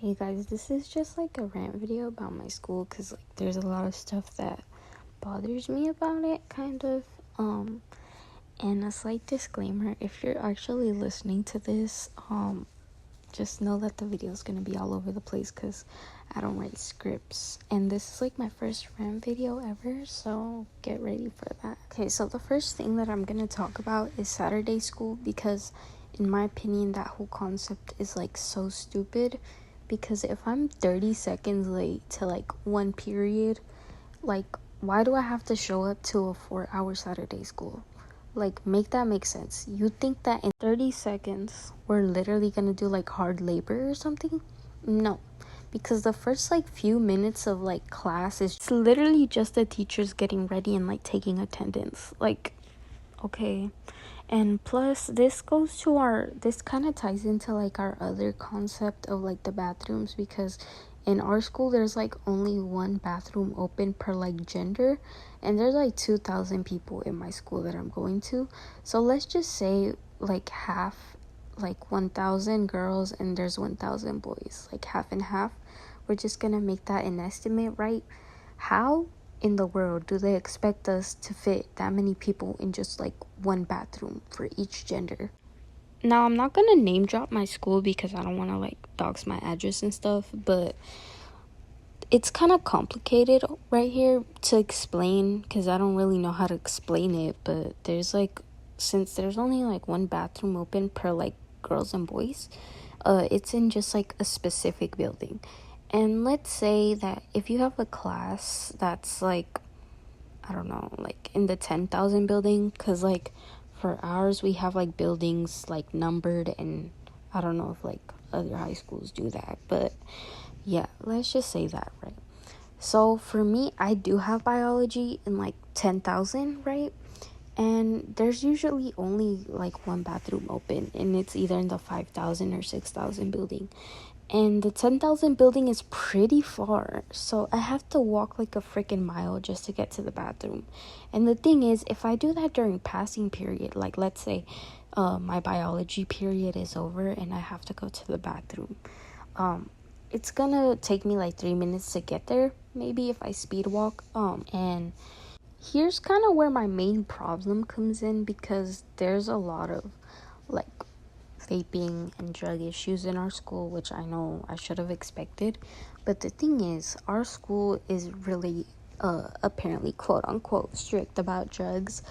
Hey guys, this is just like a rant video about my school because like there's a lot of stuff that bothers me about it, kind of. And a slight disclaimer, if you're actually listening to this, just know that the video is gonna be all over the place because I don't write scripts, and this is like my first rant video ever, so get ready for that. Okay, so the first thing that I'm gonna talk about is Saturday school, because in my opinion that whole concept is like so stupid. Because if I'm 30 seconds late to like one period, like why do I have to show up to a 4-hour Saturday school? Like, make that make sense. You think that in 30 seconds we're literally gonna do like hard labor or something? No, because the first like few minutes of like class is it's literally just the teachers getting ready and like taking attendance. Like, okay. And plus this kind of ties into like our other concept of like the bathrooms, because in our school there's like only one bathroom open per like gender, and there's like 2,000 people in my school that I'm going to. So let's just say like half, like 1,000 girls and there's 1,000 boys, like half and half. We're just gonna make that an estimate, right? How in the world do they expect us to fit that many people in just like one bathroom for each gender? Now, I'm not gonna name drop my school because I don't want to like dox my address and stuff, but it's kind of complicated right here to explain because I don't really know how to explain it. But there's like, since there's only like one bathroom open per like girls and boys, it's in just like a specific building. And let's say that if you have a class that's like, I don't know, like in the 10,000 building, because like for ours we have like buildings like numbered, and I don't know if like other high schools do that, but yeah, let's just say that, right? So for me, I do have biology in like 10,000, right? And there's usually only like one bathroom open, and it's either in the 5,000 or 6,000 building. And the 10,000 building is pretty far, so I have to walk like a freaking mile just to get to the bathroom. And the thing is, if I do that during passing period, like let's say my biology period is over and I have to go to the bathroom, it's gonna take me like 3 minutes to get there, maybe if I speed walk. And here's kind of where my main problem comes in, because there's a lot of like vaping and drug issues in our school, which I know I should have expected. But the thing is, our school is really apparently quote unquote strict about drugs.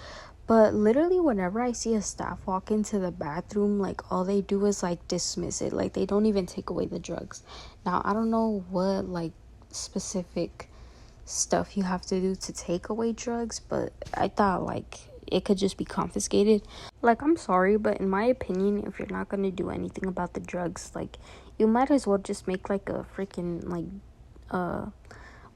But literally whenever I see a staff walk into the bathroom, like all they do is like dismiss it. Like they don't even take away the drugs. Now I don't know what like specific stuff you have to do to take away drugs, but I thought like it could just be confiscated. Like, I'm sorry, but in my opinion, if you're not gonna do anything about the drugs, like you might as well just make like a freaking like what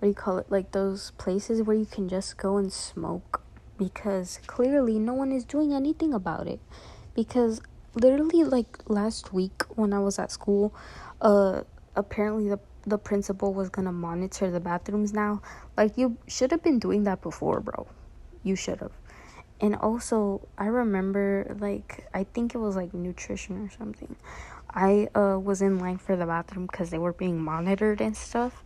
do you call it, like those places where you can just go and smoke, because clearly no one is doing anything about it. Because literally like last week when I was at school, apparently the principal was gonna monitor the bathrooms now. Like, you should have been doing that before, bro. You should have. And also, I remember, like, I think it was, like, nutrition or something. I was in line for the bathroom because they were being monitored and stuff.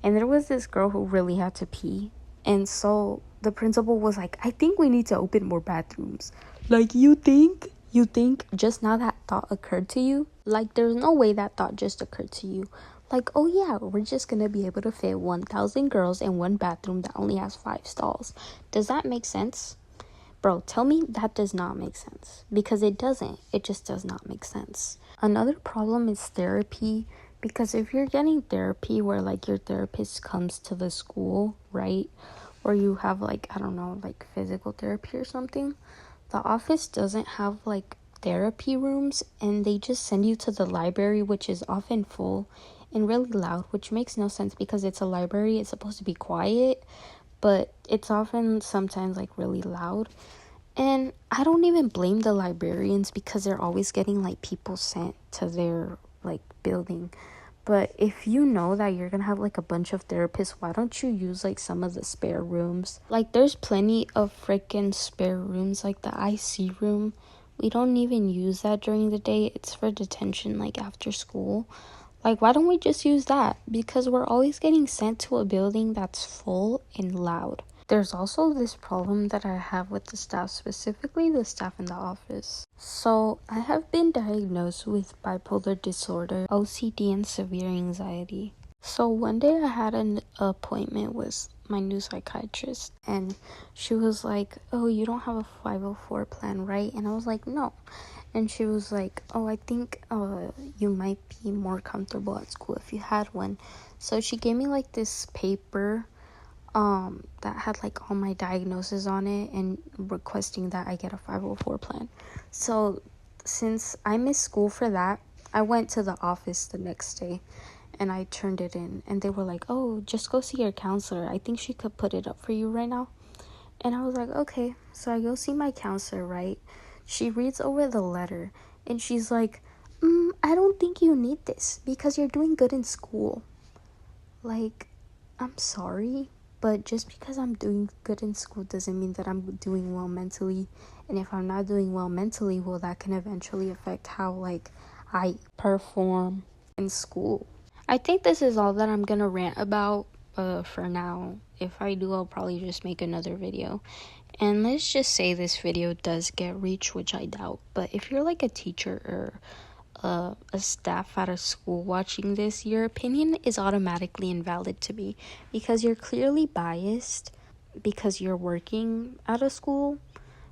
And there was this girl who really had to pee. And so the principal was like, I think we need to open more bathrooms. Like, you think? You think just now that thought occurred to you? Like, there's no way that thought just occurred to you. Like, oh yeah, we're just gonna be able to fit 1,000 girls in one bathroom that only has 5 stalls. Does that make sense? Bro, tell me that does not make sense, because it doesn't. It just does not make sense. Another problem is therapy, because if you're getting therapy where like your therapist comes to the school, right, or you have like, I don't know, like physical therapy or something, the office doesn't have like therapy rooms, and they just send you to the library, which is often full and really loud, which makes no sense because it's a library. It's supposed to be quiet, but it's often sometimes like really loud. And I don't even blame the librarians, because they're always getting like people sent to their like building. But if you know that you're gonna have like a bunch of therapists, why don't you use like some of the spare rooms? Like, there's plenty of freaking spare rooms, like the IC room. We don't even use that during the day. It's for detention, like after school. Like, why don't we just use that? Because we're always getting sent to a building that's full and loud. There's also this problem that I have with the staff, specifically the staff in the office. So I have been diagnosed with bipolar disorder, OCD, and severe anxiety. So one day I had an appointment with my new psychiatrist, and she was like, oh, you don't have a 504 plan, right? And I was like, no. And she was like, oh, I think you might be more comfortable at school if you had one. So she gave me like this paper that had like all my diagnoses on it and requesting that I get a 504 plan. So since I missed school for that, I went to the office the next day and I turned it in, and they were like, oh, just go see your counselor. I think she could put it up for you right now. And I was like, okay. So I go see my counselor, right? She reads over the letter and she's like, I don't think you need this because you're doing good in school. Like, I'm sorry, but just because I'm doing good in school doesn't mean that I'm doing well mentally. And if I'm not doing well mentally, well, that can eventually affect how like I perform in school. I think this is all that I'm gonna rant about for now. If I do, I'll probably just make another video. And let's just say this video does get reach, which I doubt. But if you're like a teacher or a staff at a school watching this, your opinion is automatically invalid to me because you're clearly biased because you're working at a school.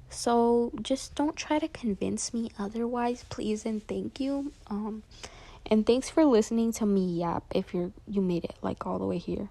So just don't try to convince me otherwise, please and thank you. And thanks for listening to me yap if you made it like all the way here.